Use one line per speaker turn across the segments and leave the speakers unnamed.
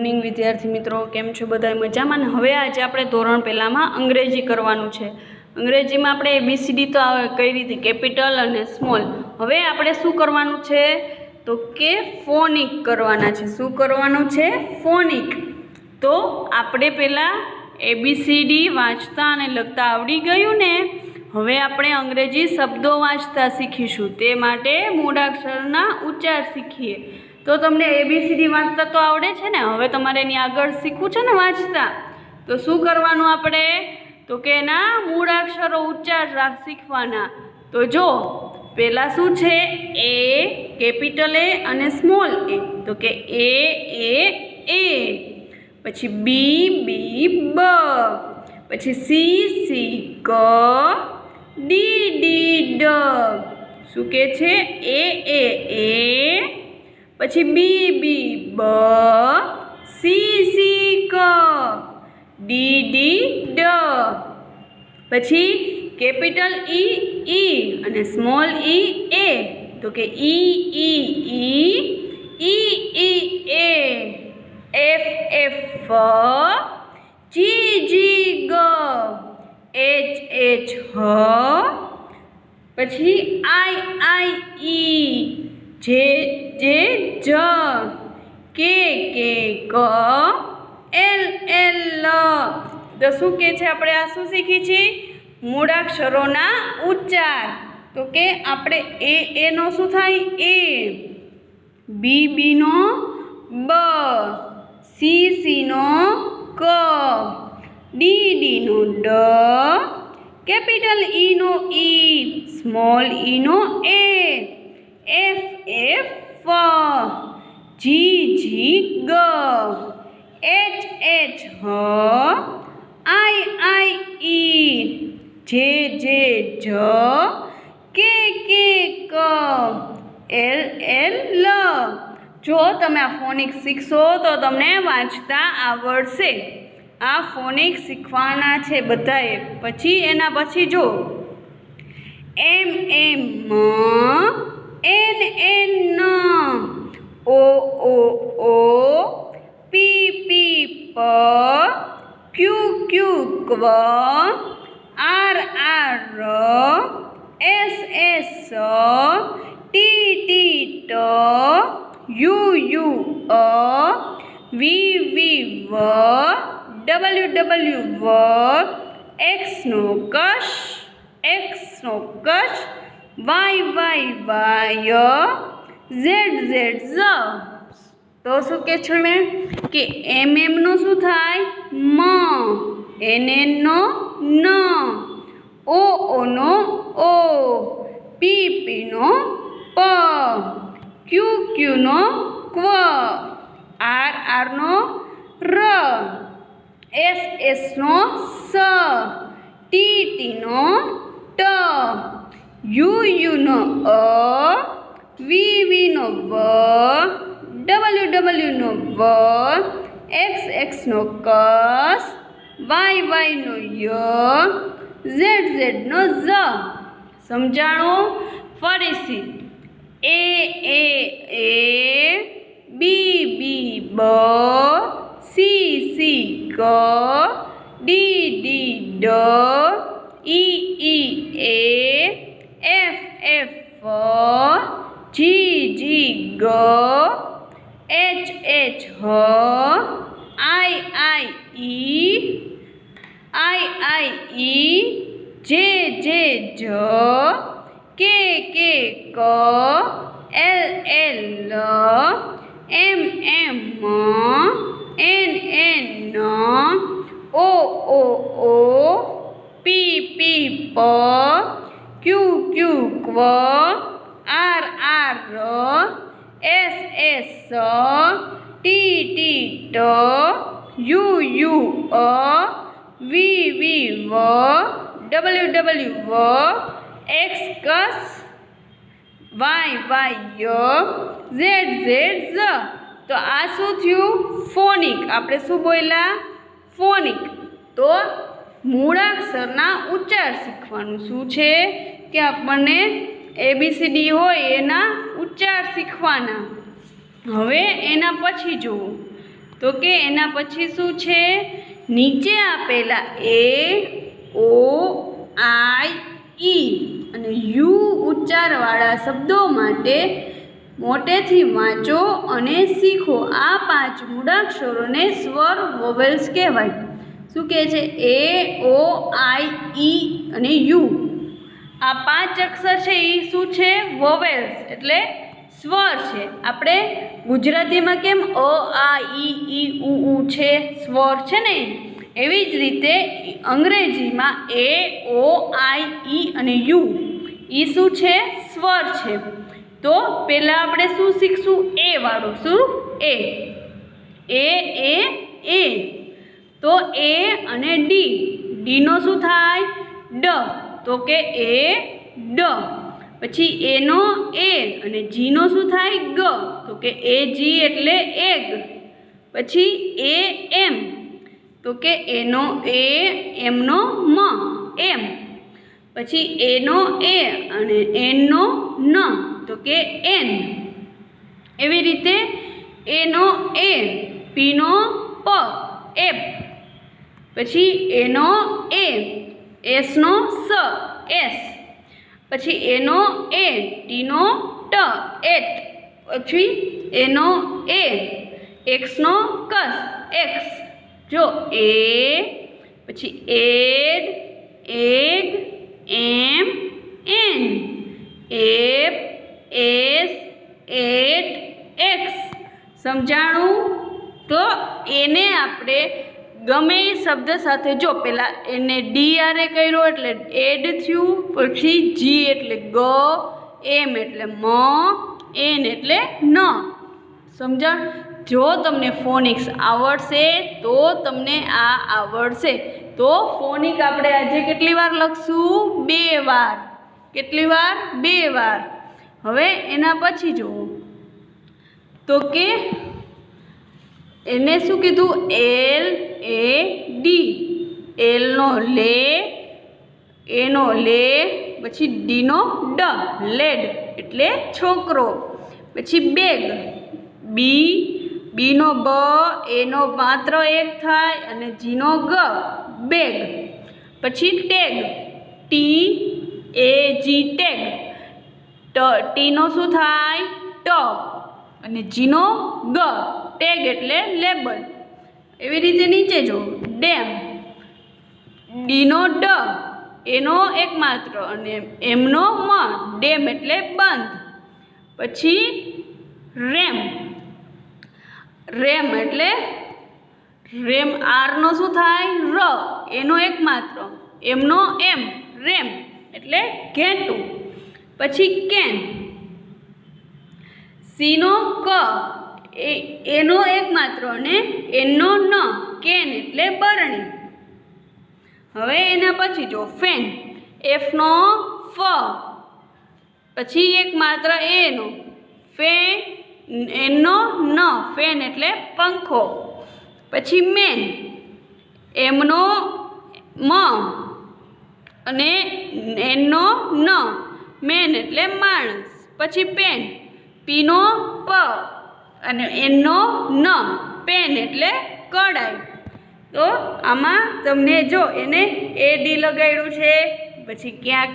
Morning વિદ્યાર્થી મિત્રો, કેમ છો બધાય મજામાં ને? હવે આજે આપણે ધોરણ પહેલામાં અંગ્રેજી કરવાનું છે. અંગ્રેજીમાં આપણે ABCD તો કઈ રીતે કેપિટલ અને સ્મોલ. હવે આપણે શું કરવાનું છે તો કે ફોનિક કરવાના છે. શું કરવાનું છે? ફોનિક. તો આપણે પહેલાં ABCD વાંચતા અને લખતા આવડી ગયું ને, હવે આપણે અંગ્રેજી શબ્દો વાંચતા શીખીશું. તે માટે મૂળાક્ષરના ઉચ્ચાર શીખીએ. તો તમને ABCD વાંચતા તો આવડે છે ને, હવે તમારે એની આગળ શીખવું છે ને વાંચતા. તો શું કરવાનું આપણે તો કે એના મૂળાક્ષરો ઉચ્ચાર શીખવાના. તો જો પહેલાં શું છે? એ, કેપિટલ એ અને સ્મોલ એ. તો કે એ, પછી બી, બ, પછી સી, ક, ડી, ડ. શું કે છે? એ, પછી બી, બ, સી, ક, ડી, ડ. પછી કેપિટલ ઈ અને સ્મોલ એ. તો કે ઈ, એ, એફ, જી, ગ, એચ, હ. પછી આઈ, જે, જ, કે, ક, એલ. તો શું કે છે? આપણે આ શું શીખી છીએ? મૂળાક્ષરોના ઉચ્ચાર. તો કે આપણે એ નો શું થાય? એ, બી નો બ, સી નો ક, ડી નો ડ, કેપિટલ ઈ નો ઈ, સ્મોલ ઈ નો એ, એફ, જી, ગ, એચ, હ, આઈ, જે, જ, કે, ક, એલ. જો તમે આ ફોનિક શીખશો તો તમને વાંચતા આવડશે. આ ફોનિક શીખવાના છે બધાએ. પછી એના પછી જો એમ, એન, ઓ, પી, ક્યુ, ક્વ, R, S, T, U, V, W, X નો કશ, વાય, ઝેડ. તો શું કે છે મેં કે એમ નો શું થાય? મ, એન નો ન, ઓ નો ઓ, પી નો પ, ક્યુ નો ક્વ, આર નો ર, એસ નો સ, ટી નો ટ, યુ નો અ, વી નો વ, ડબલ્યુ નો વ, એક્સ નો કસ, વાય નો ય, ઝેડ નો ઝ. સમજાણું? ફરીથી એ, બી, બ, સી, ક, ડી, ડ, ઈ, એફ, જી, ગ, એચ, હ, આઈ, જે, જ, કે, ક, એલ, એમ, એન, ઓ, પી, ક્યુ, ક્વ, R, S, T, U, V, W, X, Y, Z. તો આ શું થયું? ફોનિક. આપણે શું બોલ્યા? ફોનિક. તો મૂળાક્ષરના ઉચ્ચાર શીખવાનું. શું છે કે આપણને ABCD હોય એના ઉચ્ચાર શીખવાના. હવે એના પછી જુઓ તો કે એના પછી શું છે, નીચે આપેલા એ, ઓ, આઈ, ઈ અને યુ ઉચ્ચારવાળા શબ્દો માટે મોટેથી વાંચો અને શીખો. આ 5 મૂળાક્ષરોને સ્વર વોવેલ્સ કહેવાય. શું કહે છે? એ, ઓ, આઈ, ઈ અને યુ. આ 5 અક્ષર છે એ શું છે? વોવેલ્સ એટલે સ્વર છે. આપણે ગુજરાતીમાં કેમ અ, આ, ઈ, ઉ છે, સ્વર છે ને, એવી જ રીતે અંગ્રેજીમાં એ, ઓ, આઈ, ઈ અને યુ એ શું છે? સ્વર છે. તો પહેલાં આપણે શું શીખશું? એ વાળું. શું? એ. એ. તો એ અને ડી. ડીનો શું થાય? ડ. તો કે એ, ડ. પછી એનો એ અને જીનો શું થાય? ગ. તો કે એ, જી એટલે એગ. પછી એ, એમ. તો કે એનો એ, એમનો મ, એમ. પછી એનો એ અને એનનો ન. તો કે એન. એવી રીતે એનો એ, પીનો પ, એપ. પછી એનો એ, એસનો સ, એસ. પછી એનો એ, ટીનો ટ, એટ. પછી એનો એ, એક્સનો કસ, એક્સ. જો એ, પછી એડ, એગ, એમ, એન, એપ, એસ, એટ, એક્સ. સમજાણું? તો એને આપણે ગમે એ શબ્દ સાથે, જો પહેલાં એને ડી આરે કર્યો એટલે એડ થયું, પછી જી એટલે ગ, એમ એટલે મ, એન એટલે ન. સમજાણ? જો તમને ફોનિક્સ આવડશે તો તમને આ આવડશે. તો ફોનિક આપણે આજે કેટલી વાર લખશું? 2 વાર. કેટલી વાર? 2 વાર. હવે એના પછી જુઓ તો કે એને શું કીધું? એલ, એ, ડી. એલનો લે, એનો લે, પછી ડીનો ડ, લેડ એટલે છોકરો. પછી બેગ, બી, બીનો બ, એનો માત્ર એક થાય અને જીનો ગ, બેગ. પછી ટેગ, ટી, એ, જી, ટેગ. ટીનો શું થાય? ટ અને જીનો ગ, ટેગ એટલે લેબલ. એવી રીતે નીચે જો ડેમ, ડીનો ડ, એનો એક માત્ર અને એમનો મ, ડેમ એટલે બંધ. પછી રેમ, રેમ એટલે રેમ, આરનો શું થાય? ર, એનો એક માત્ર, એમનો એમ, રેમ એટલે ઘેટું. પછી કેન, સીનો ક, એનો એક માત્ર અને એનો ન, કેન એટલે બરણી. હવે એના પછી જો ફેન, એફનો ફ, પછી એક માત્ર એનો, ફેન, એનો ન, ફેન એટલે પંખો. પછી મેન, એમનો મ અને એનો ન, મેન એટલે માણસ. પછી પેન, પીનો પ અને એનો ન, પેન એટલે કડાઈ. તો આમાં તમને જો એને એડી લગાડ્યું છે, પછી ક્યાંક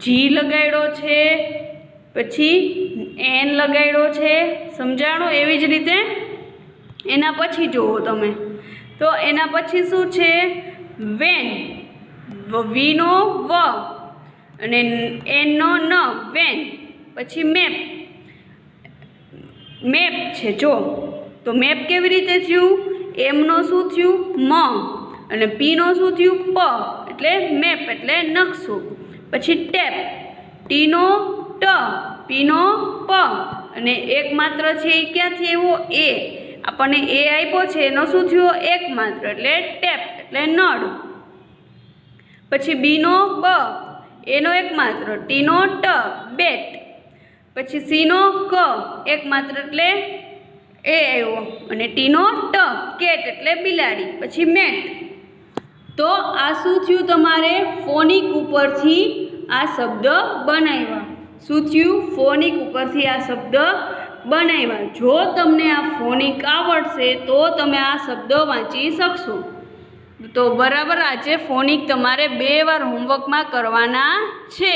જી લગાડ્યો છે, પછી એન લગાડ્યો છે. સમજાણું? એવી જ રીતે એના પછી જુઓ તમે તો એના પછી શું છે? વેન, વીનો વ અને એનનો ન, વેન. પછી મેપ, મેપ છે જો, તો મેપ કેવી રીતે થયું? એમનો શું થયું? મ અને પીનો શું થયું? પ એટલે મેપ એટલે નકશો. પછી ટેપ, ટીનો ટ, પીનો પ અને એક માત્ર છે એ ક્યાંથી આવ્યો? એ. આપણને એ આપ્યો છે એનો શું થયો? એક માત્ર એટલે ટેપ એટલે નળ. પછી બીનો બ, એનો એક માત્ર, ટીનો ટ, બેટ. પછી સીનો ક, એક માત્ર એટલે એ આવ્યો અને ટીનો ટ, કેટ એટલે બિલાડી. પછી મેટ. તો આ શું થયું? તમારે ફોનિક ઉપરથી આ શબ્દ બનાવ્યા. શું થયું? ફોનિક ઉપરથી આ શબ્દ બનાવ્યા. જો તમને આ ફોનિક આવડશે તો તમે આ શબ્દો વાંચી શકશો. તો બરાબર, આજે ફોનિક તમારે 2 વાર હોમવર્કમાં કરવાના છે.